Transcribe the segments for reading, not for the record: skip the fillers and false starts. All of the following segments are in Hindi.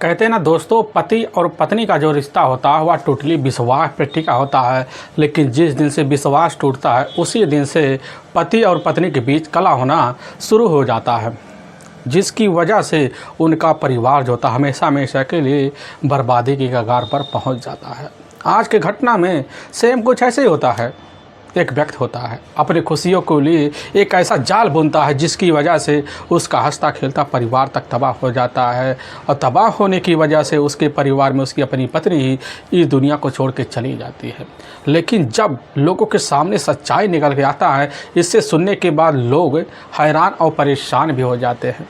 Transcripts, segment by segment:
कहते हैं ना दोस्तों, पति और पत्नी का जो रिश्ता होता है वह टोटली विश्वास पे टिका होता है। लेकिन जिस दिन से विश्वास टूटता है उसी दिन से पति और पत्नी के बीच कलह होना शुरू हो जाता है, जिसकी वजह से उनका परिवार जो होता है हमेशा हमेशा के लिए बर्बादी की कगार पर पहुंच जाता है। आज के घटना में सेम कुछ ऐसे ही होता है। एक व्यक्ति होता है अपनी खुशियों को लिए एक ऐसा जाल बुनता है जिसकी वजह से उसका हंसता खेलता परिवार तक तबाह हो जाता है, और तबाह होने की वजह से उसके परिवार में उसकी अपनी पत्नी ही इस दुनिया को छोड़ के चली जाती है। लेकिन जब लोगों के सामने सच्चाई निकल के आता है, इससे सुनने के बाद लोग हैरान और परेशान भी हो जाते हैं।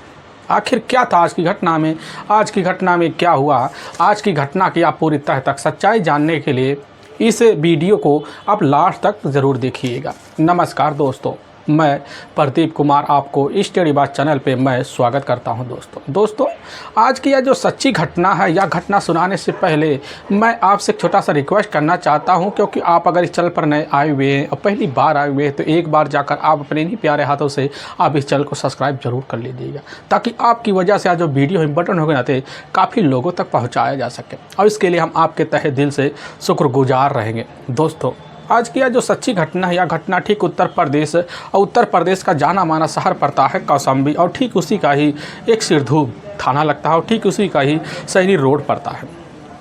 आखिर क्या था आज की घटना में? आज की घटना में क्या हुआ? आज की घटना की आप पूरी तह तक सच्चाई जानने के लिए इस वीडियो को आप लास्ट तक ज़रूर देखिएगा। नमस्कार दोस्तों, मैं प्रदीप कुमार आपको स्टडी बात चैनल पे मैं स्वागत करता हूं। दोस्तों आज की यह जो सच्ची घटना है, यह घटना सुनाने से पहले मैं आपसे एक छोटा सा रिक्वेस्ट करना चाहता हूं, क्योंकि आप अगर इस चैनल पर नए आए हुए हैं और पहली बार आए हुए हैं तो एक बार जाकर आप अपने इन्हीं प्यारे हाथों से आप इस चैनल को सब्सक्राइब जरूर कर लीजिएगा, ताकि आपकी वजह से आज जो वीडियो इम्पोर्टेंट हो गए थे काफ़ी लोगों तक पहुँचाया जा सके, और इसके लिए हम आपके तहे दिल से शुक्रगुजार रहेंगे। दोस्तों आज की यह जो सच्ची घटना है, यह घटना ठीक उत्तर प्रदेश का जाना माना शहर पड़ता है कौशाम्बी, और ठीक उसी का ही एक सिरधू थाना लगता है, और ठीक उसी का ही सैनी रोड पड़ता है।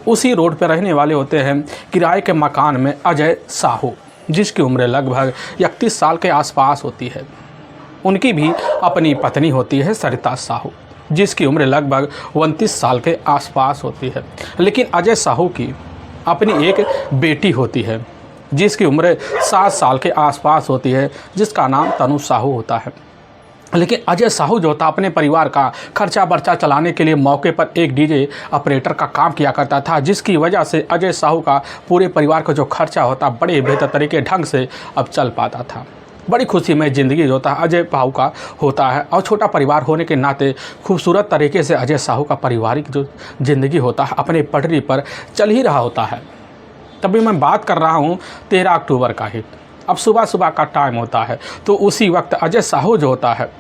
उसी रोड पर रहने वाले होते हैं किराए के मकान में अजय साहू, जिसकी उम्र लगभग 31 साल के आसपास होती है। उनकी भी अपनी पत्नी होती है सरिता साहू, जिसकी उम्र लगभग 29 साल के आसपास होती है। लेकिन अजय साहू की अपनी एक बेटी होती है जिसकी उम्र 7 साल के आसपास होती है, जिसका नाम तनु साहू होता है। लेकिन अजय साहू जो था अपने परिवार का खर्चा बर्चा चलाने के लिए मौके पर एक डीजे ऑपरेटर का काम किया करता था, जिसकी वजह से अजय साहू का पूरे परिवार का जो खर्चा होता बड़े बेहतर तरीके ढंग से अब चल पाता था। बड़ी खुशी में ज़िंदगी जो होता है अजय साहू का होता है, और छोटा परिवार होने के नाते खूबसूरत तरीके से अजय साहू का पारिवारिक जो ज़िंदगी होता है अपने पटरी पर चल ही रहा होता है। तभी मैं बात कर रहा हूँ 13 अक्टूबर का ही। अब सुबह का टाइम होता है, तो उसी वक्त अजय साहू जो होता है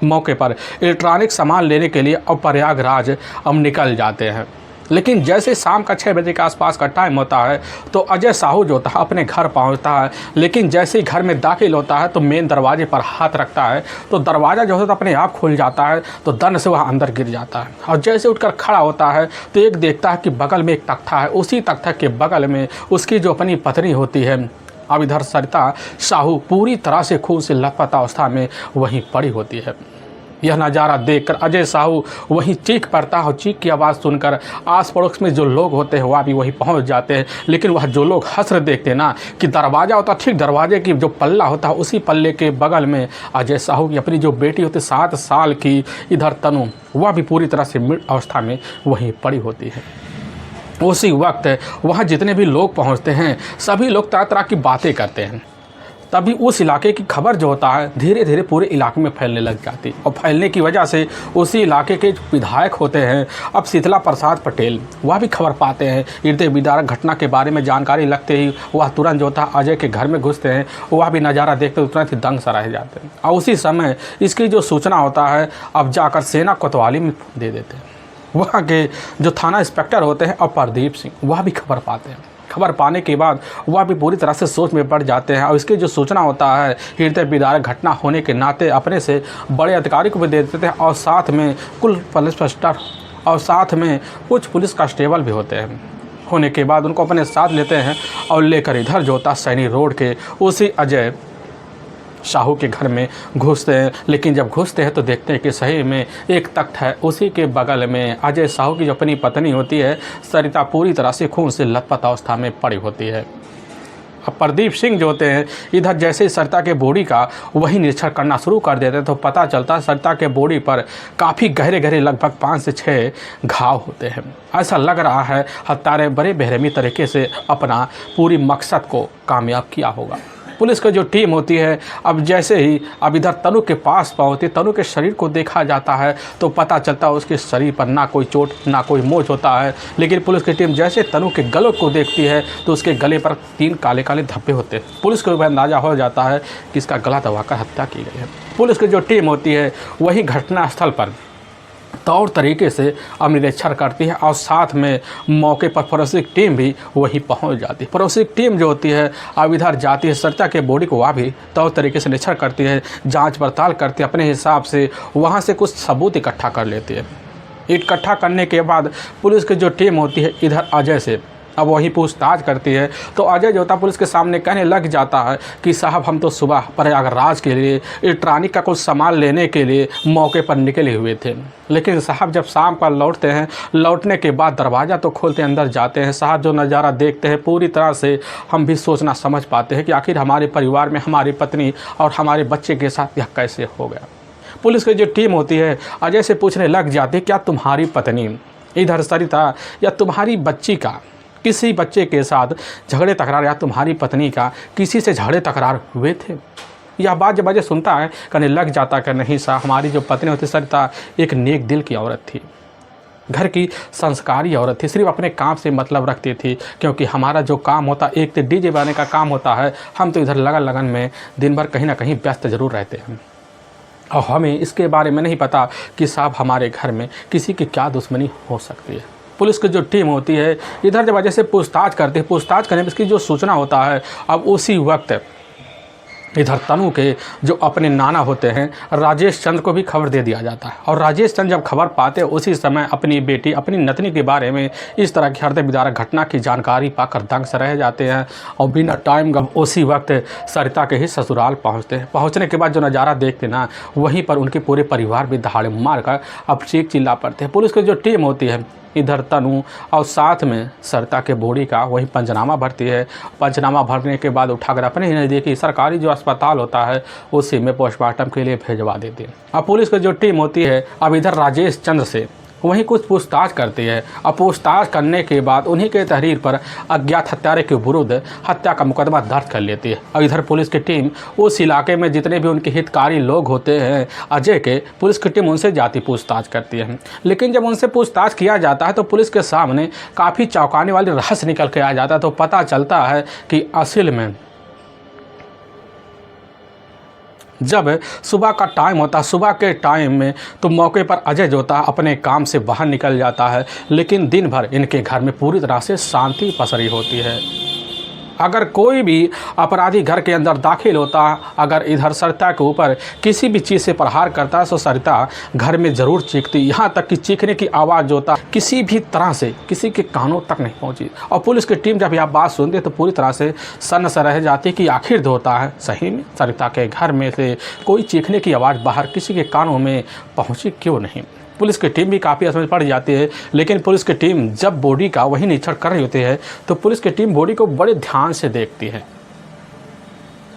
मौके पर इलेक्ट्रॉनिक सामान लेने के लिए और प्रयागराज अब निकल जाते हैं। लेकिन जैसे शाम का 6 बजे के आसपास का टाइम होता है तो अजय साहू जो होता है अपने घर पहुंचता है। लेकिन जैसे ही घर में दाखिल होता है तो मेन दरवाजे पर हाथ रखता है, तो दरवाज़ा जो होता है अपने आप खुल जाता है, तो दन से वह अंदर गिर जाता है। और जैसे उठकर खड़ा होता है तो एक देखता है कि बगल में एक तख्ता है, उसी तख्ता के बगल में उसकी जो अपनी पत्नी होती है, अब इधर सरिता साहू पूरी तरह से खून से लथपथ अवस्था में वहीं पड़ी होती है। यह नज़ारा देखकर अजय साहू वहीं चीख पड़ता है, और चीख की आवाज़ सुनकर आस पड़ोस में जो लोग होते हैं वह भी वहीं पहुंच जाते हैं। लेकिन वह जो लोग हंस रहे देखते हैं ना कि दरवाज़ा होता, ठीक दरवाजे की जो पल्ला होता है उसी पल्ले के बगल में अजय साहू की अपनी जो बेटी होती 7 साल की इधर तनु, वह भी पूरी तरह से मृत अवस्था में वहीं पड़ी होती है। उसी वक्त वहाँ जितने भी लोग पहुँचते हैं सभी लोग तरह तरह की बातें करते हैं। तभी उस इलाके की खबर जो होता है धीरे धीरे पूरे इलाके में फैलने लग जाती है, और फैलने की वजह से उसी इलाके के विधायक होते हैं अब शीतला प्रसाद पटेल, वह भी खबर पाते हैं। हृदय विदारक घटना के बारे में जानकारी लगते ही वह तुरंत जो होता है अजय के घर में घुसते हैं। वह भी नज़ारा देखते हुए तुरंत ही दंग सा रह जाते हैं, और उसी समय इसकी जो सूचना होता है अब जाकर सेना कोतवाली में दे देते हैं। वहाँ के जो थाना इंस्पेक्टर होते हैं और प्रदीप सिंह, वह भी खबर पाते हैं। खबर पाने के बाद वह भी पूरी तरह से सोच में पड़ जाते हैं, और इसकी जो सूचना होता है हृदय विदारक घटना होने के नाते अपने से बड़े अधिकारी को भी दे देते हैं, और साथ में कुल पुलिस इंस्पेक्टर और साथ में कुछ पुलिस कांस्टेबल भी होते हैं। होने के बाद उनको अपने साथ लेते हैं और लेकर इधर जो होता सैनी रोड के उसी अजय साहू के घर में घुसते हैं। लेकिन जब घुसते हैं तो देखते हैं कि सही में एक तख्त है, उसी के बगल में अजय साहू की जो अपनी पत्नी होती है सरिता पूरी तरह से खून से लथपथ अवस्था में पड़ी होती है। अब प्रदीप सिंह जो होते हैं इधर जैसे ही सरिता के बॉडी का वही निरीक्षण करना शुरू कर देते हैं, तो पता चलता है सरिता के बॉडी पर काफ़ी गहरे गहरे लगभग 5 से 6 घाव होते हैं। ऐसा लग रहा है हत्या ने बड़े बेरहमी तरीके से अपना पूरी मकसद को कामयाब किया होगा। पुलिस की जो टीम होती है अब जैसे ही अब इधर तनु के पास पहुंचती, तनु के शरीर को देखा जाता है तो पता चलता है उसके शरीर पर ना कोई चोट ना कोई मोच होता है। लेकिन पुलिस की टीम जैसे तनु के गले को देखती है तो उसके गले पर 3 काले काले धब्बे होते हैं। पुलिस को अंदाज़ा हो जाता है कि इसका गला दबाकर हत्या की गई है। पुलिस की जो टीम होती है वही घटनास्थल पर तौर तरीके से अब निरीक्षण करती है और साथ में मौके पर फोरेंसिक टीम भी वहीं पहुंच जाती है। फोरेंसिक टीम जो होती है अब इधर जाती है, सरिता के बॉडी को वह भी तौर तरीके से निरीक्षण करती है, जांच पड़ताल करती है, अपने हिसाब से वहां से कुछ सबूत इकट्ठा कर लेती है। इकट्ठा करने के बाद पुलिस की जो टीम होती है इधर अजय से अब वही पूछताछ करती है, तो अजय जो होता पुलिस के सामने कहने लग जाता है कि साहब हम तो सुबह प्रयागराज के लिए इलेक्ट्रॉनिक का कुछ सामान लेने के लिए मौके पर निकले हुए थे, लेकिन साहब जब शाम पर लौटते हैं, लौटने के बाद दरवाज़ा तो खोलते अंदर जाते हैं, साहब जो नज़ारा देखते हैं पूरी तरह से हम भी सोचना समझ पाते हैं कि आखिर हमारे परिवार में हमारी पत्नी और हमारे बच्चे के साथ यह कैसे हो गया। पुलिस की जो टीम होती है अजय से पूछने लग जाती है, क्या तुम्हारी पत्नी इधर सरिता या तुम्हारी बच्ची का किसी बच्चे के साथ झगड़े तकरार या तुम्हारी पत्नी का किसी से झगड़े तकरार हुए थे? यह बात जब अजय सुनता है कहने लग जाता कि नहीं साहब, हमारी जो पत्नी होती सरिता एक नेक दिल की औरत थी, घर की संस्कारी औरत थी, सिर्फ अपने काम से मतलब रखती थी, क्योंकि हमारा जो काम होता एक तो डीजे बनाने का काम होता है, हम तो इधर लगन में दिन भर कहीं ना कहीं व्यस्त ज़रूर रहते हैं और हमें इसके बारे में नहीं पता कि साहब हमारे घर में किसी की क्या दुश्मनी हो सकती है। पुलिस की जो टीम होती है इधर जब वजह से पूछताछ करती है, पूछताछ करने में इसकी जो सूचना होता है अब उसी वक्त इधर तनु के जो अपने नाना होते हैं राजेश चंद्र को भी खबर दे दिया जाता है और राजेश चंद्र जब खबर पाते हैं उसी समय अपनी बेटी अपनी नतनी के बारे में इस तरह की हृदय विदारक घटना की जानकारी पाकर दंग से रह जाते हैं और बिना टाइम गम उसी वक्त सरिता के ही ससुराल पहुंचते हैं। पहुंचने के बाद जो नज़ारा देखते ना वहीं पर उनके पूरे परिवार भी दहाड़े मार कर अब चीख चिल्ला पड़ते हैं। पुलिस की जो टीम होती है इधर तनु और साथ में सरिता के बॉडी का वहीं पंचनामा भरती है। पंचनामा भरने के बाद उठाकर अपने ही नज़दीकी सरकारी जो अस्पताल होता है उसी में पोस्टमार्टम के लिए भेजवा देती है। अब पुलिस की जो टीम होती है अब इधर राजेश चंद्र से वहीं कुछ पूछताछ करती है। अब पूछताछ करने के बाद उन्हीं के तहरीर पर अज्ञात हत्यारे के विरुद्ध हत्या का मुकदमा दर्ज कर लेती है। और इधर पुलिस की टीम उस इलाके में जितने भी उनके हितकारी लोग होते हैं अजय के, पुलिस की टीम उनसे जाती पूछताछ करती है। लेकिन जब उनसे पूछताछ किया जाता है तो पुलिस के सामने काफ़ी चौंकाने वाली रहस्य निकल के आ जाता है। तो पता चलता है कि असल में जब सुबह का टाइम होता है, सुबह के टाइम में तो मौके पर अजय जो होता है अपने काम से बाहर निकल जाता है, लेकिन दिन भर इनके घर में पूरी तरह से शांति पसरी होती है। अगर कोई भी अपराधी घर के अंदर दाखिल होता, अगर इधर सरिता के ऊपर किसी भी चीज़ से प्रहार करता है तो सरिता घर में ज़रूर चीखती, यहाँ तक कि चीखने की आवाज़ जो होता किसी भी तरह से किसी के कानों तक नहीं पहुँची। और पुलिस की टीम जब यह बात सुनती है तो पूरी तरह से सन्न से रह जाती कि आखिर जो होता है सही में सरिता के घर में से कोई चीखने की आवाज़ बाहर किसी के कानों में पहुँची क्यों नहीं। पुलिस की टीम भी काफ़ी असमझ पड़ जाती है। लेकिन पुलिस की टीम जब बॉडी का वही निरीक्षण कर रही होती है तो पुलिस की टीम बॉडी को बड़े ध्यान से देखती है।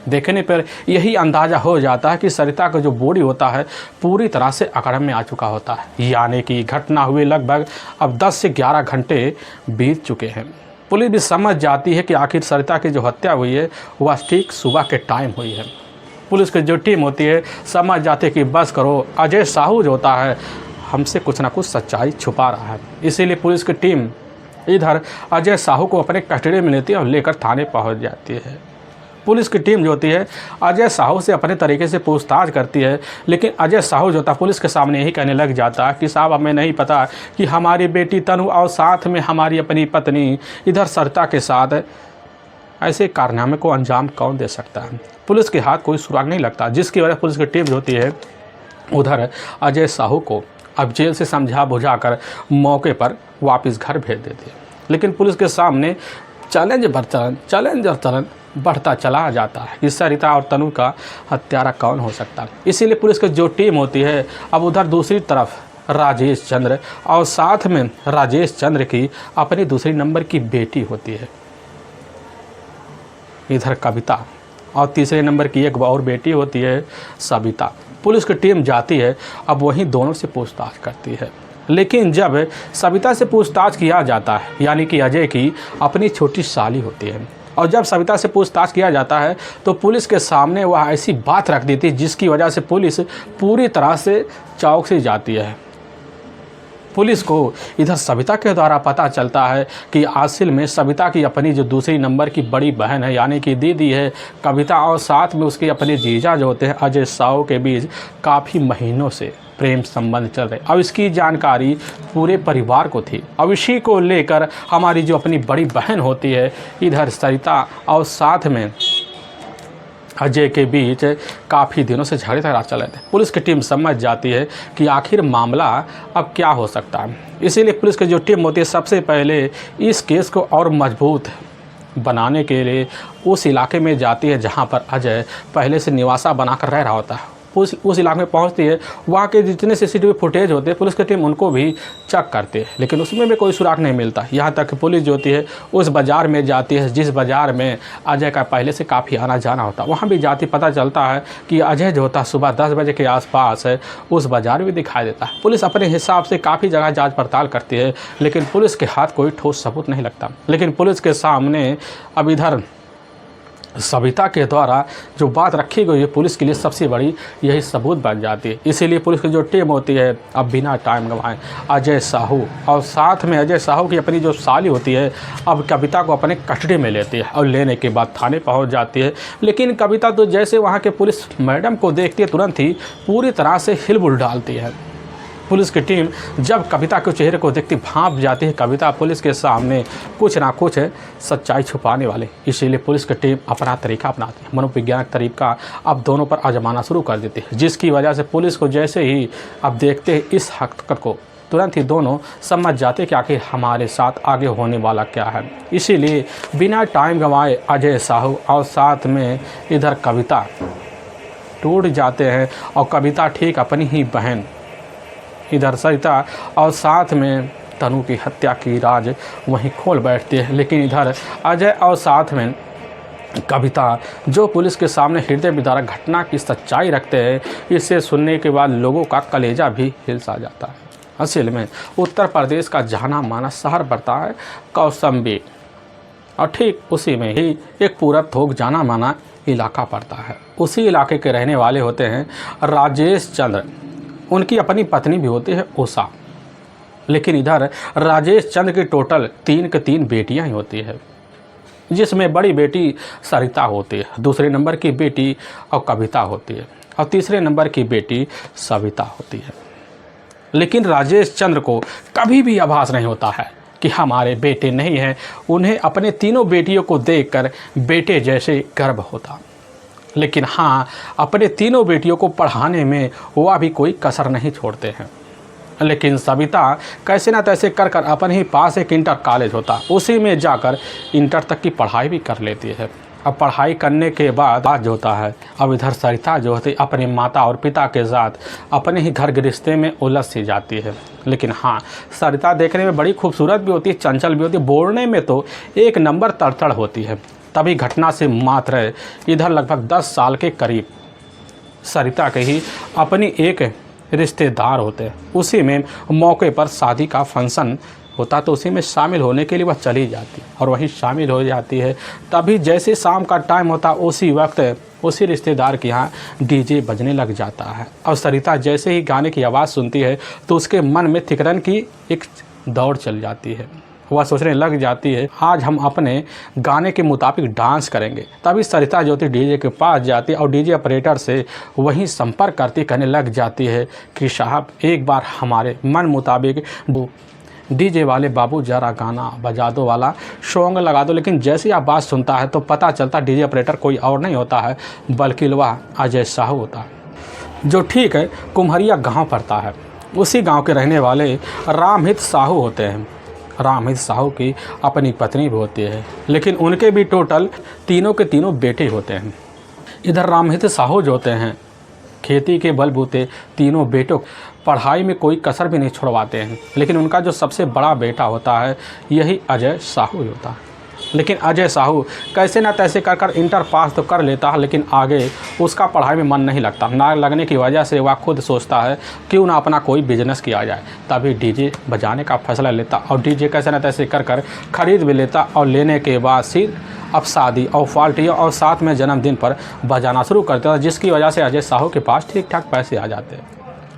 देखने पर यही अंदाज़ा हो जाता है कि सरिता का जो बॉडी होता है पूरी तरह से अकड़म में आ चुका होता है, यानी कि घटना हुए लगभग अब 10 से 11 घंटे बीत चुके हैं। पुलिस भी समझ जाती है कि आखिर सरिता की जो हत्या हुई है वह ठीक सुबह के टाइम हुई है। पुलिस की जो टीम होती है समझ जाती है कि बस करो, अजय साहू जो होता है हमसे कुछ ना कुछ सच्चाई छुपा रहा है। इसीलिए पुलिस की टीम इधर अजय साहू को अपने कस्टडी में लेती है और लेकर थाने पहुंच जाती है। पुलिस की टीम जो होती है अजय साहू से अपने तरीके से पूछताछ करती है, लेकिन अजय साहू जो होता है पुलिस के सामने यही कहने लग जाता है कि साहब हमें नहीं पता कि हमारी बेटी तनु और साथ में हमारी अपनी पत्नी इधर सरिता के साथ ऐसे कारनामे को अंजाम कौन दे सकता है। पुलिस के हाथ कोई सुराग नहीं लगता, जिसकी वजह पुलिस की टीम जो होती है उधर अजय साहू को अब जेल से समझा बुझाकर मौके पर वापस घर भेज देती है। लेकिन पुलिस के सामने चैलेंज बढ़ता चला जाता है कि सरिता और तनु का हत्यारा कौन हो सकता है। इसीलिए पुलिस की जो टीम होती है अब उधर दूसरी तरफ राजेश चंद्र और साथ में राजेश चंद्र की अपनी दूसरी नंबर की बेटी होती है इधर कविता, और तीसरे नंबर की एक और बेटी होती है सविता। पुलिस की टीम जाती है अब वहीं दोनों से पूछताछ करती है। लेकिन जब सविता से पूछताछ किया जाता है, यानी कि अजय की अपनी छोटी साली होती है, और जब सविता से पूछताछ किया जाता है तो पुलिस के सामने वह ऐसी बात रख देती है जिसकी वजह से पुलिस पूरी तरह से चौंक सी जाती है। पुलिस को इधर सविता के द्वारा पता चलता है कि असल में सविता की अपनी जो दूसरी नंबर की बड़ी बहन है यानी कि दीदी है कविता, और साथ में उसके अपने जीजा जो होते हैं अजय साहू के बीच काफ़ी महीनों से प्रेम संबंध चल रहे। अब इसकी जानकारी पूरे परिवार को थी। अब इसी को लेकर हमारी जो अपनी बड़ी बहन होती है, इधर सरिता और साथ में अजय के बीच काफ़ी दिनों से झगड़े तक चल रहे थे। पुलिस की टीम समझ जाती है कि आखिर मामला अब क्या हो सकता है। इसीलिए पुलिस की जो टीम होती है सबसे पहले इस केस को और मजबूत बनाने के लिए उस इलाके में जाती है जहां पर अजय पहले से निवासा बनाकर रह रहा होता है। उस इलाके में पहुंचती है, वहाँ के जितने सीसीटीवी फुटेज होते हैं पुलिस की टीम उनको भी चेक करती है, लेकिन उसमें भी कोई सुराग नहीं मिलता। यहाँ तक पुलिस जो होती है उस बाज़ार में जाती है जिस बाज़ार में अजय का पहले से काफ़ी आना जाना होता है। वहाँ भी जाती, पता चलता है कि अजय जो होता है सुबह 10 बजे के आसपास है उस बाज़ार में दिखाई देता है। पुलिस अपने हिसाब से काफ़ी जगह जाँच पड़ताल करती है, लेकिन पुलिस के हाथ कोई ठोस सबूत नहीं लगता। लेकिन पुलिस के सामने अब इधर सविता के द्वारा जो बात रखी गई है पुलिस के लिए सबसे बड़ी यही सबूत बन जाती है। इसीलिए पुलिस की जो टीम होती है अब बिना टाइम गंवाए अजय साहू और साथ में अजय साहू की अपनी जो साली होती है अब कविता को अपने कस्टडी में लेती है और लेने के बाद थाने पहुंच जाती है। लेकिन कविता तो जैसे वहां के पुलिस मैडम को देखती है तुरंत ही पूरी तरह से हिलबुल डालती है। पुलिस की टीम जब कविता के चेहरे को देखती भांप जाती है। कविता पुलिस के सामने कुछ ना कुछ सच्चाई छुपाने वाले, इसीलिए पुलिस की टीम अपना तरीका अपनाती है, मनोवैज्ञानिक तरीका अब दोनों पर आजमाना शुरू कर देती है, जिसकी वजह से पुलिस को जैसे ही अब देखते हैं इस हकीकत को तुरंत ही दोनों समझ जाते कि आखिर हमारे साथ आगे होने वाला क्या है। इसीलिए बिना टाइम गंवाए अजय साहू और साथ में इधर कविता टूट जाते हैं और कविता ठीक अपनी ही बहन इधर सरिता और साथ में तनु की हत्या की राज वहीं खोल बैठती है। लेकिन इधर अजय और साथ में कविता जो पुलिस के सामने हृदय विदारक घटना की सच्चाई रखते हैं, इसे सुनने के बाद लोगों का कलेजा भी हिल सा जाता है। असल में उत्तर प्रदेश का जाना माना शहर पड़ता है कौशाम्बी, और ठीक उसी में ही एक पूरा थोक जाना माना इलाका पड़ता है। उसी इलाके के रहने वाले होते हैं राजेश चंद्र, उनकी अपनी पत्नी भी होती है उषा। लेकिन इधर राजेश चंद्र की टोटल 3 की 3 बेटियां ही होती है, जिसमें बड़ी बेटी सरिता होती है, दूसरे नंबर की बेटी और कविता होती है और तीसरे नंबर की बेटी सविता होती है। लेकिन राजेश चंद्र को कभी भी आभास नहीं होता है कि हमारे बेटे नहीं हैं। उन्हें अपने तीनों बेटियों को देखकर बेटे जैसे गर्व होता, लेकिन हाँ अपने तीनों बेटियों को पढ़ाने में वह भी कोई कसर नहीं छोड़ते हैं। लेकिन सविता कैसे ना तैसे कर कर अपन ही पास एक इंटर कॉलेज होता, उसी में जाकर इंटर तक की पढ़ाई भी कर लेती है। अब पढ़ाई करने के बाद जो होता है अब इधर सरिता जो होती है अपने माता और पिता के साथ अपने ही घर गृहस्थी में उलझ सी जाती है। लेकिन हाँ सरिता देखने में बड़ी खूबसूरत भी होती है, चंचल भी होती है, बोलने में तो एक नंबर तड़तड़ होती है। तभी घटना से मात्र इधर लगभग 10 साल के करीब सरिता के ही अपनी एक रिश्तेदार होते हैं। उसी में मौके पर शादी का फंक्शन होता तो उसी में शामिल होने के लिए वह चली जाती और वहीं शामिल हो जाती है। तभी जैसे शाम का टाइम होता उसी वक्त उसी रिश्तेदार के यहाँ डीजे बजने लग जाता है और सरिता जैसे ही गाने की आवाज़ सुनती है तो उसके मन में थिकरन की एक दौड़ चल जाती है। वह सोचने लग जाती है आज हम अपने गाने के मुताबिक डांस करेंगे। तभी सरिता ज्योति डीजे के पास जाती है और डीजे ऑपरेटर से वहीं संपर्क करती कहने लग जाती है कि साहब एक बार हमारे मन मुताबिक डीजे वाले बाबू जरा गाना बजा दो वाला सॉन्ग लगा दो। लेकिन जैसे ही आप बात सुनता है तो पता चलता डीजे ऑपरेटर कोई और नहीं होता है बल्कि वह अजय साहू होता है, जो ठीक है कुम्हरिया गाँव पड़ता है। उसी गाँव के रहने वाले रामहित साहू होते हैं। रामहित साहू की अपनी पत्नी भी होती है, लेकिन उनके भी टोटल तीनों के तीनों बेटे होते हैं। इधर रामहित साहू जो होते हैं खेती के बलबूते तीनों बेटों पढ़ाई में कोई कसर भी नहीं छुड़वाते हैं। लेकिन उनका जो सबसे बड़ा बेटा होता है यही अजय साहू होता है। लेकिन अजय साहू कैसे ना तैसे कर कर इंटर पास तो कर लेता है, लेकिन आगे उसका पढ़ाई में मन नहीं लगता। ना लगने की वजह से वह खुद सोचता है क्यों ना अपना कोई बिजनेस किया जाए। तभी डीजे बजाने का फैसला लेता और डीजे कैसे ना तैसे कर कर ख़रीद भी लेता और लेने के बाद फिर अब शादी और पार्टी और साथ में जन्मदिन पर बजाना शुरू करता था, जिसकी वजह से अजय साहू के पास ठीक ठाक पैसे आ जाते।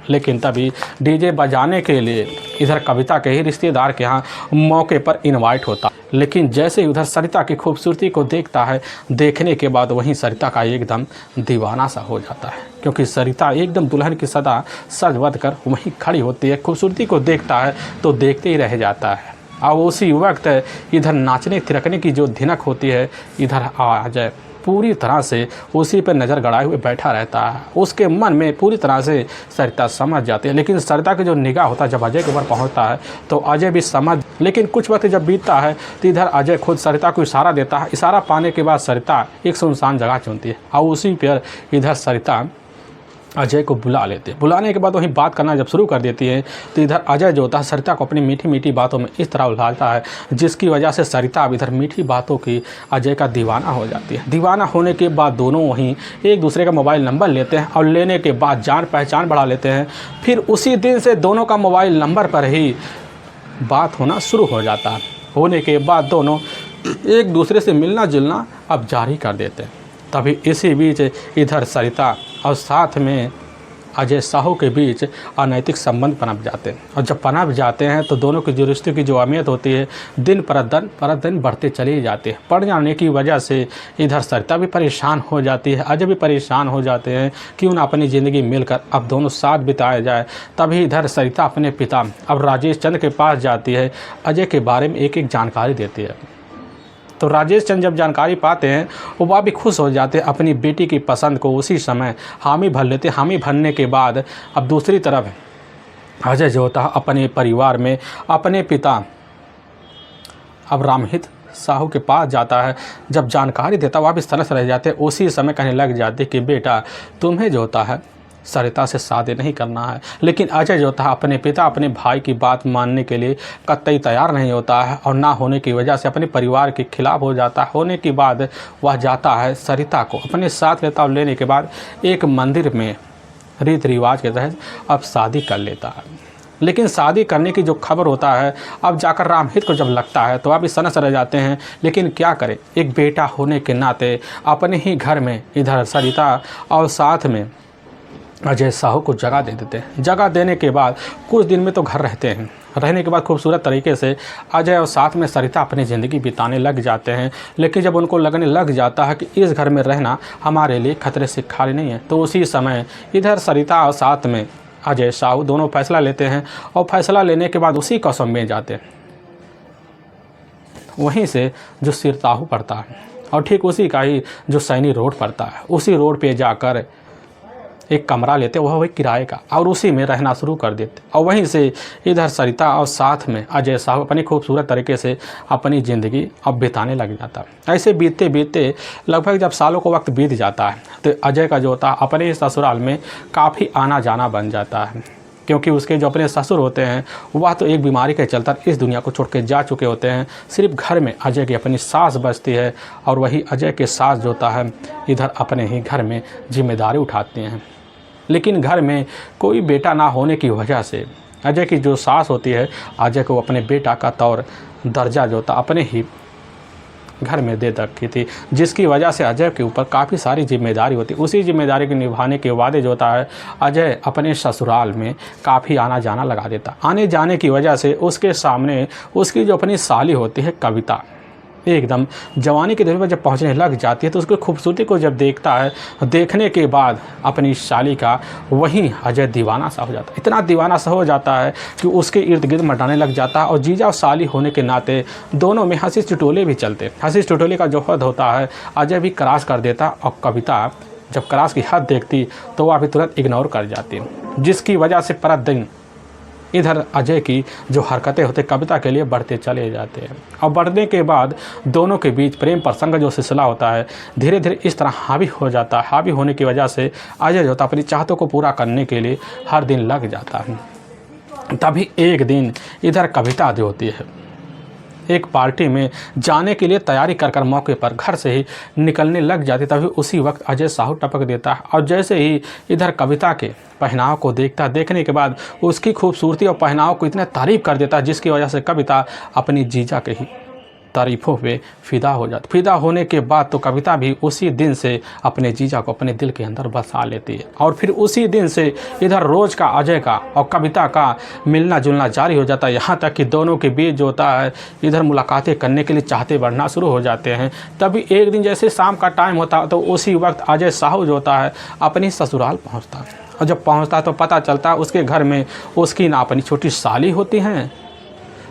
लेकिन तभी डीजे बजाने के लिए इधर कविता के ही रिश्तेदार के यहाँ मौके पर इनवाइट होता। लेकिन जैसे ही उधर सरिता की खूबसूरती को देखता है, देखने के बाद वहीं सरिता का एकदम दीवाना सा हो जाता है, क्योंकि सरिता एकदम दुल्हन की सदा सज बध कर वहीं खड़ी होती है। खूबसूरती को देखता है तो देखते ही रह जाता है। और उसी वक्त इधर नाचने थिरकने की जो धिनक होती है, इधर अजय पूरी तरह से उसी पर नज़र गड़ाए हुए बैठा रहता है। उसके मन में पूरी तरह से सरिता समझ जाती है, लेकिन सरिता की जो निगाह होता है जब अजय के ऊपर पहुंचता है तो अजय भी समझ। लेकिन कुछ वक्त जब बीतता है तो इधर अजय खुद सरिता को इशारा देता है। इशारा पाने के बाद सरिता एक सुनसान जगह चुनती है और उसी पर इधर सरिता अजय को बुला लेते हैं। बुलाने के बाद वहीं बात करना जब शुरू कर देती है तो इधर अजय जो होता है सरिता को अपनी मीठी मीठी बातों में इस तरह उलझाता है, जिसकी वजह से सरिता अब इधर मीठी बातों की अजय का दीवाना हो जाती है। दीवाना होने के बाद दोनों वहीं एक दूसरे का मोबाइल नंबर लेते हैं और लेने के बाद जान पहचान बढ़ा लेते हैं। फिर उसी दिन से दोनों का मोबाइल नंबर पर ही बात होना शुरू हो जाता है। होने के बाद दोनों एक दूसरे से मिलना जुलना अब जारी कर देते हैं। तभी इसी बीच इधर सरिता और साथ में अजय साहू के बीच अनैतिक संबंध पनप जाते हैं। और जब पनप जाते हैं तो दोनों की जो रिश्ते की जो अहमियत होती है दिन पर दिन बढ़ते चली जाती है। बढ़ जाने की वजह से इधर सरिता भी परेशान हो जाती है, अजय भी परेशान हो जाते हैं। क्यों ना अपनी ज़िंदगी मिलकर अब दोनों साथ बिताया जाए। तभी इधर सरिता अपने पिता अब राजेश चंद्र के पास जाती है, अजय के बारे में एक एक जानकारी देती है। तो राजेश चंद्र जब जानकारी पाते हैं वह भी खुश हो जाते हैं, अपनी बेटी की पसंद को उसी समय हामी भर लेते। हामी भरने के बाद अब दूसरी तरफ अजय जो होता है अपने परिवार में अपने पिता अब रामहित साहू के पास जाता है। जब जानकारी देता वह भी सनस रह जाते। उसी समय कहने लग जाते कि बेटा तुम्हें जो होता है सरिता से शादी नहीं करना है। लेकिन अजय जो होता है अपने पिता अपने भाई की बात मानने के लिए कतई तैयार नहीं होता है और ना होने की वजह से अपने परिवार के खिलाफ हो जाता है। होने के बाद वह जाता है सरिता को अपने साथ लेता और लेने के बाद एक मंदिर में रीति रिवाज के तहत अब शादी कर लेता है। लेकिन शादी करने की जो खबर होता है अब जाकर रामहित को जब लगता है तो वह भी सनस रह जाते हैं। लेकिन क्या करें, एक बेटा होने के नाते अपने ही घर में इधर सरिता और साथ में अजय साहू को जगह दे देते हैं। जगह देने के बाद कुछ दिन में तो घर रहते हैं। रहने के बाद खूबसूरत तरीके से अजय और साथ में सरिता अपनी ज़िंदगी बिताने लग जाते हैं। लेकिन जब उनको लगने लग जाता है कि इस घर में रहना हमारे लिए खतरे से खाली नहीं है, तो उसी समय इधर सरिता और साथ में अजय साहू दोनों फैसला लेते हैं। और फैसला लेने के बाद उसी कसम में जाते हैं। वहीं से जो सिरताहू पड़ता है और ठीक उसी का ही जो सैनी रोड पड़ता है, उसी रोड पे जाकर एक कमरा लेते, वह किराए का, और उसी में रहना शुरू कर देते। और वहीं से इधर सरिता और साथ में अजय साहू अपनी खूबसूरत तरीके से अपनी ज़िंदगी अब बिताने लग जाता है। ऐसे बीतते बीतते लगभग जब सालों को वक्त बीत जाता है तो अजय का जो होता है अपने ससुराल में काफ़ी आना जाना बन जाता है, क्योंकि उसके जो अपने ससुर होते हैं वह तो एक बीमारी के चलते इस दुनिया को छोड़ के जा चुके होते हैं। सिर्फ घर में अजय की अपनी सास बचती है और वही अजय के सास जो होता है इधर अपने ही घर में जिम्मेदारी उठाते हैं। लेकिन घर में कोई बेटा ना होने की वजह से अजय की जो सास होती है अजय को अपने बेटा का तौर दर्जा जो था अपने ही घर में दे रखी थी, जिसकी वजह से अजय के ऊपर काफ़ी सारी जिम्मेदारी होती। उसी जिम्मेदारी को निभाने के वादे जो होता है अजय अपने ससुराल में काफ़ी आना जाना लगा देता। आने जाने की वजह से उसके सामने उसकी जो अपनी साली होती है कविता एकदम जवानी के दौर पर जब पहुंचने लग जाती है तो उसकी खूबसूरती को जब देखता है, देखने के बाद अपनी साली का वहीं अजय दीवाना सा हो जाता है। इतना दीवाना सा हो जाता है कि उसके इर्द गिर्द मटाने लग जाता है। और जीजा और साली होने के नाते दोनों में हंसी ठिठोले भी चलते। हंसी ठिठोले का जो हद होता है अजय भी क्रॉस कर देता और कविता जब क्रॉस की हद देखती तो वह भी तुरंत इग्नोर कर जाती, जिसकी वजह से प्रतिदिन इधर अजय की जो हरकतें होते कविता के लिए बढ़ते चले जाते हैं। और बढ़ने के बाद दोनों के बीच प्रेम प्रसंग जो सिलसिला होता है धीरे धीरे इस तरह हावी हो जाता है। हावी होने की वजह से अजय जो होता अपनी चाहतों को पूरा करने के लिए हर दिन लग जाता है। तभी एक दिन इधर कविता जो होती है एक पार्टी में जाने के लिए तैयारी कर मौके पर घर से ही निकलने लग जाती। तभी उसी वक्त अजय साहू टपक देता है और जैसे ही इधर कविता के पहनाव को देखता, देखने के बाद उसकी खूबसूरती और पहनाव को इतने तारीफ़ कर देता है, जिसकी वजह से कविता अपनी जीजा के ही तारीफ़ों पे फिदा हो जाती। फिदा होने के बाद तो कविता भी उसी दिन से अपने जीजा को अपने दिल के अंदर बसा लेती है और फिर उसी दिन से इधर रोज़ का अजय का और कविता का मिलना जुलना जारी हो जाता है। यहाँ तक कि दोनों के बीच जो होता है इधर मुलाकातें करने के लिए चाहते बढ़ना शुरू हो जाते हैं। तभी एक दिन जैसे शाम का टाइम होता है तो उसी वक्त अजय साहू जो होता है अपनी ससुराल पहुँचता है और जब पहुँचता है तो पता चलता है उसके घर में उसकी ना अपनी छोटी साली होती हैं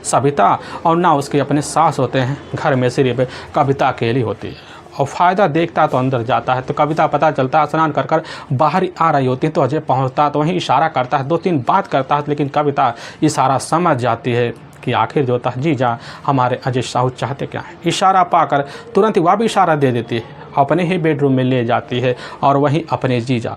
सविता और ना उसके अपने सास होते हैं। घर में सिर्फ कविता अकेली होती है और फ़ायदा देखता तो अंदर जाता है तो कविता पता चलता है स्नान कर कर बाहर ही आ रही होती है तो अजय पहुंचता तो वहीं इशारा करता है, 2-3 बात करता है, लेकिन कविता इशारा समझ जाती है कि आखिर जो होता है जीजा हमारे अजय साहू चाहते क्या है। इशारा पाकर तुरंत ही वह भी इशारा दे देती है, अपने ही बेडरूम में ले जाती है और वहीं अपने जीजा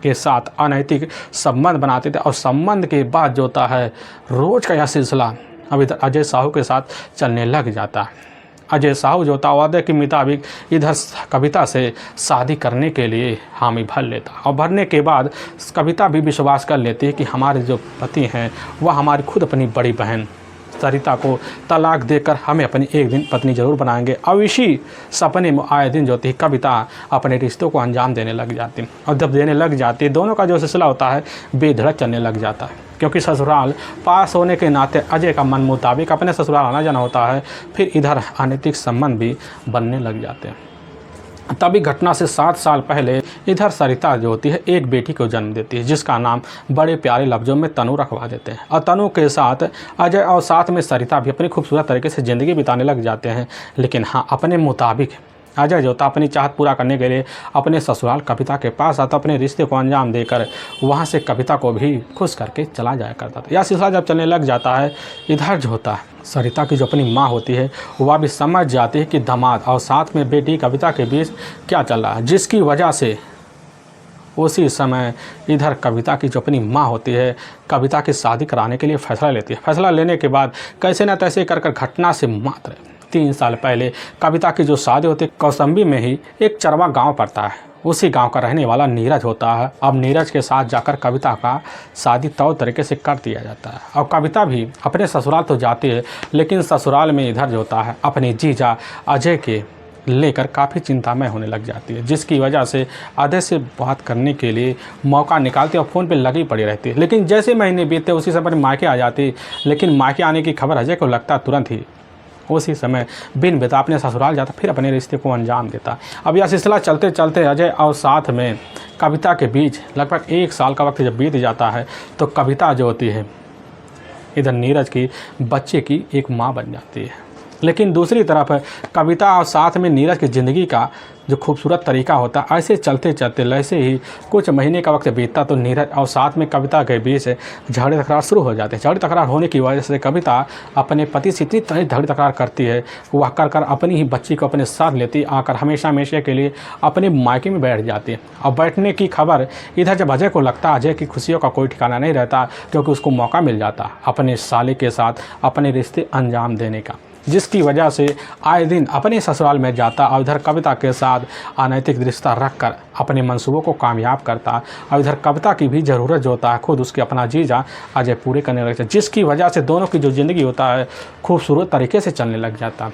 के साथ अनैतिक संबंध बनाते थे। और संबंध के बाद जो होता है रोज़ का यह सिलसिला अब इधर अजय साहू के साथ चलने लग जाता है। अजय साहू जो होता वादे के मुताबिक इधर कविता से शादी करने के लिए हामी भर लेता और भरने के बाद कविता भी विश्वास कर लेती है कि हमारे जो पति हैं वह हमारी खुद अपनी बड़ी बहन सरिता को तलाक देकर हमें अपनी एक दिन पत्नी जरूर बनाएंगे। और इसी सपने में आए दिन जो होती है कविता अपने रिश्तों को अंजाम देने लग जाती और जब देने लग जाती है दोनों का जो सिलसिला होता है बेधड़क चलने लग जाता है, क्योंकि ससुराल पास होने के नाते अजय का मन मुताबिक अपने ससुराल आना जाना होता है। फिर इधर अनैतिक संबंध भी बनने लग जाते हैं। तभी घटना से 7 साल पहले इधर सरिता जो होती है एक बेटी को जन्म देती है जिसका नाम बड़े प्यारे लफ्ज़ों में तनु रखवा देते हैं और तनु के साथ अजय और साथ में सरिता भी अपनी खूबसूरत तरीके से ज़िंदगी बिताने लग जाते हैं। लेकिन हाँ अपने मुताबिक अजय जो था अपनी चाहत पूरा करने के लिए अपने ससुराल कविता के पास आता, अपने रिश्ते को अंजाम देकर वहाँ से कविता को भी खुश करके चला जाया करता था। यह सिलसिला जब चलने लग जाता है इधर जो होता है सरिता की जो अपनी माँ होती है वह भी समझ जाती है कि दामाद और साथ में बेटी कविता के बीच क्या चल रहा है, जिसकी वजह से उसी समय इधर कविता की जो अपनी माँ होती है कविता की शादी कराने के लिए फैसला लेती है। फैसला लेने के बाद कैसे न तैसे कर घटना से मात्र 3 साल पहले कविता की जो शादी होती है कौसंबी में ही एक चरवा गांव पड़ता है, उसी गांव का रहने वाला नीरज होता है। अब नीरज के साथ जाकर कविता का शादी तय तरीके से कर दिया जाता है और कविता भी अपने ससुराल तो जाती है, लेकिन ससुराल में इधर जो होता है अपने जीजा अजय के लेकर काफ़ी चिंतामय होने लग जाती है, जिसकी वजह से अजय से बात करने के लिए मौका निकालती और फ़ोन पे लगी पड़ी रहती है। लेकिन जैसे महीने बीतते उसी समय मायके आ जाती, लेकिन मायके आने की खबर अजय को लगता तुरंत ही उसी समय बिन बेता अपने ससुराल जाता, फिर अपने रिश्ते को अंजाम देता। अब यह सिलसिला चलते चलते अजय और साथ में कविता के बीच लगभग 1 साल का वक्त जब बीत जाता है तो कविता जो होती है इधर नीरज की बच्चे की एक माँ बन जाती है। लेकिन दूसरी तरफ कविता और साथ में नीरज की ज़िंदगी का जो खूबसूरत तरीका होता है ऐसे चलते चलते ऐसे ही कुछ महीने का वक्त बीतता तो नीरज और साथ में कविता के बीच झगड़े तकरार शुरू हो जाते हैं। झगड़े तकरार होने की वजह से कविता अपने पति से इतनी तरह झगड़े तकरार करती है वह कर अपनी ही बच्ची को अपने साथ लेती आकर हमेशा हमेशा के लिए अपने मायके में बैठ जाती है। और बैठने की खबर इधर जब अजय को लगता अजय की खुशियों का कोई ठिकाना नहीं रहता, क्योंकि उसको मौका मिल जाता अपने साली के साथ अपने रिश्ते अंजाम देने का, जिसकी वजह से आए दिन अपने ससुराल में जाता और इधर कविता के साथ अनैतिक रिश्ता रखकर अपने मंसूबों को कामयाब करता। और इधर कविता की भी ज़रूरत जो होता है खुद उसके अपना जीजा अजय पूरे करने लगता, जिसकी वजह से दोनों की जो ज़िंदगी होता है खूबसूरत तरीके से चलने लग जाता।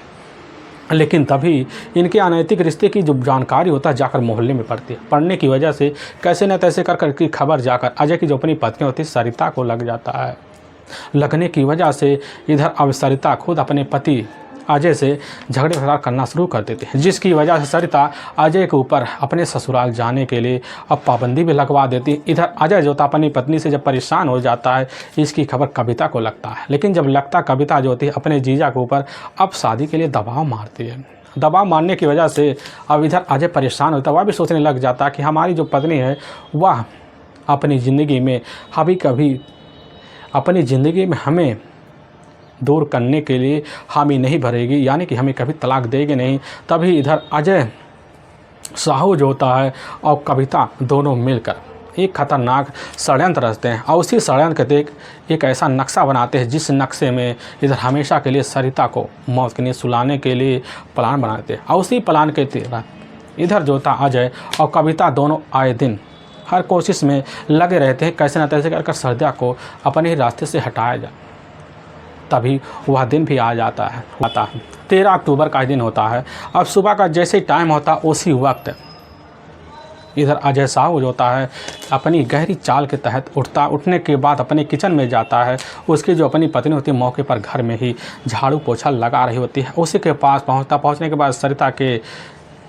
लेकिन तभी इनके अनैतिक रिश्ते की जो जानकारी होता है जाकर मोहल्ले में पड़ती है। पढ़ने की वजह से कैसे न तैसे कर की खबर जाकर अजय की जो अपनी पत्नी होती है सरिता को लग जाता है। लगने की वजह से इधर अब सरिता खुद अपने पति अजय से झगड़े तकरार करना शुरू कर देते हैं, जिसकी वजह से सरिता अजय के ऊपर अपने ससुराल जाने के लिए अब पाबंदी भी लगवा देती है। इधर अजय जो था अपनी पत्नी से जब परेशान हो जाता है इसकी खबर कविता को लगता है, लेकिन जब लगता कविता जो होती है अपने जीजा के ऊपर अब शादी के लिए दबाव मारती है। दबाव मारने की वजह से अब इधर अजय परेशान होता है, वह भी सोचने लग जाता है कि हमारी जो पत्नी है वह अपनी ज़िंदगी में कभी अपनी ज़िंदगी में हमें दूर करने के लिए हामी नहीं भरेगी, यानी कि हमें कभी तलाक देगी नहीं। तभी इधर अजय साहू जो होता है और कविता दोनों मिलकर एक खतरनाक षड्यंत्र रचते हैं और उसी षड्यंत्र के एक ऐसा नक्शा बनाते हैं जिस नक्शे में इधर हमेशा के लिए सरिता को मौत के लिए सुलाने के लिए प्लान बनाते हैं। और उसी प्लान के तहत इधर जो था अजय और कविता दोनों आए दिन हर कोशिश में लगे रहते हैं कैसे न तैसे कर सरिता को अपने ही रास्ते से हटाया जाए। तभी वह दिन भी आ जाता है 13 अक्टूबर का दिन होता है। अब सुबह का जैसे टाइम होता उसी वक्त इधर अजय साहू जो होता है अपनी गहरी चाल के तहत उठने के बाद अपने किचन में जाता है। उसकी जो अपनी पत्नी होती है मौके पर घर में ही झाड़ू पोछा लगा रही होती है। उसी के पास पहुंचने के बाद सरिता के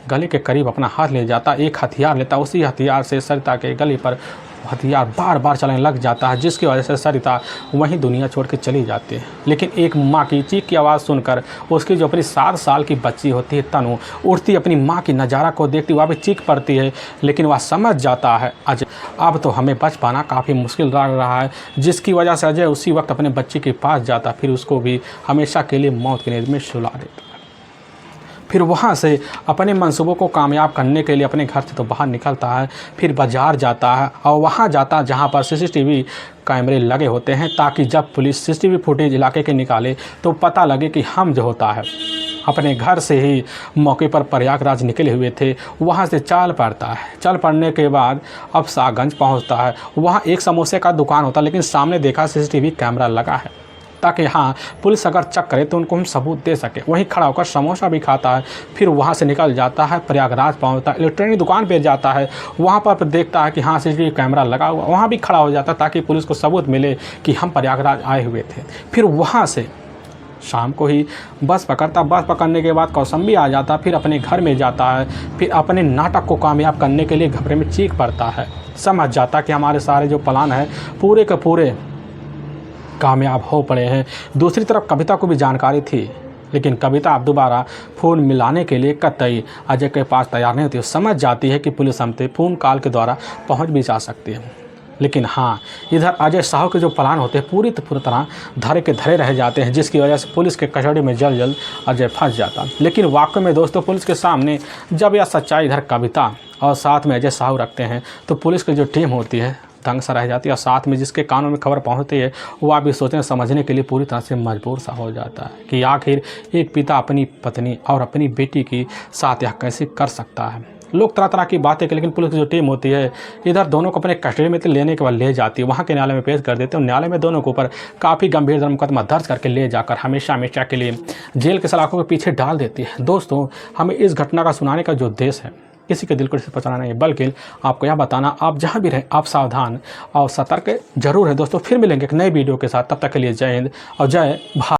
गले के करीब अपना हाथ ले जाता, एक हथियार लेता, उसी हथियार से सरिता के गले पर हथियार बार बार चलने लग जाता है, जिसकी वजह से सरिता वहीं दुनिया छोड़ के चली जाती है। लेकिन एक माँ की चीख की आवाज़ सुनकर उसकी जो अपनी 7 साल की बच्ची होती है तनु उठती अपनी माँ की नज़ारा को देखती वह भी चीख पड़ती है। लेकिन वह समझ जाता है अजय अब तो हमें बच पाना काफ़ी मुश्किल लग रहा है, जिसकी वजह से अजय उसी वक्त अपने बच्ची के पास जाता, फिर उसको भी हमेशा के लिए मौत की नींद में सुला देता। फिर वहाँ से अपने मंसूबों को कामयाब करने के लिए अपने घर से तो बाहर निकलता है, फिर बाज़ार जाता है और वहाँ जाता जहाँ पर सीसीटीवी कैमरे लगे होते हैं, ताकि जब पुलिस सीसीटीवी फुटेज इलाके के निकाले तो पता लगे कि हम जो होता है अपने घर से ही मौके पर प्रयागराज निकले हुए थे। वहाँ से चल पड़ता है। चल पड़ने के बाद अब शाहगंज पहुँचता है। वहाँ एक समोसे का दुकान होता है, लेकिन सामने देखा सीसीटीवी कैमरा लगा है, ताकि हाँ पुलिस अगर चेक करे तो उनको हम सबूत दे सके। वहीं खड़ा होकर समोसा भी खाता है। फिर वहाँ से निकल जाता है, प्रयागराज पहुँचता है, इलेक्ट्रॉनिक दुकान पे जाता है। वहाँ पर देखता है कि हाँ सीसीटीवी कैमरा लगा हुआ, वहाँ भी खड़ा हो जाता है ताकि पुलिस को सबूत मिले कि हम प्रयागराज आए हुए थे। फिर वहाँ से शाम को ही बस पकड़ता। बस पकड़ने के बाद कौसम्बी आ जाता, फिर अपने घर में जाता है। फिर अपने नाटक को कामयाब करने के लिए घबरे में चीख पड़ता है। समझ जाता कि हमारे सारे जो प्लान है पूरे के पूरे कामयाब हो पड़े हैं। दूसरी तरफ कविता को भी जानकारी थी, लेकिन कविता अब दोबारा फ़ोन मिलाने के लिए कतई अजय के पास तैयार नहीं होती। समझ जाती है कि पुलिस हमसे फ़ोन कॉल के द्वारा पहुंच भी जा सकती है। लेकिन हाँ इधर अजय साहू के जो प्लान होते हैं पूरी तरह धरे के धरे रह जाते हैं, जिसकी वजह से पुलिस के कचहरी में जल्द अजय फंस जाता। लेकिन वाकई में दोस्तों पुलिस के सामने जब यह सच्चाई इधर कविता और साथ में अजय साहू रखते हैं तो पुलिस की जो टीम होती है दंग सा रह जाती है, और साथ में जिसके कानों में खबर पहुंचती है वह भी सोचने समझने के लिए पूरी तरह से मजबूर सा हो जाता है कि आखिर एक पिता अपनी पत्नी और अपनी बेटी की साथ यह कैसे कर सकता है। लोग तरह तरह की बातें, लेकिन पुलिस की जो टीम होती है इधर दोनों को अपने कस्टडी में लेने के बाद ले जाती है, वहाँ के न्यायालय में पेश कर देते हैं। न्यायालय में दोनों के ऊपर काफ़ी गंभीर मुकदमा दर्ज करके ले जाकर हमेशा के लिए जेल के सलाखों के पीछे डाल देती है। दोस्तों हमें इस घटना का सुनाने का जो उद्देश्य है किसी के दिल को पहुंचाना नहीं, बल्कि आपको यह बताना आप जहां भी रहें आप सावधान और सतर्क जरूर है। दोस्तों फिर मिलेंगे एक नई वीडियो के साथ, तब तक के लिए जय हिंद और जय भारत।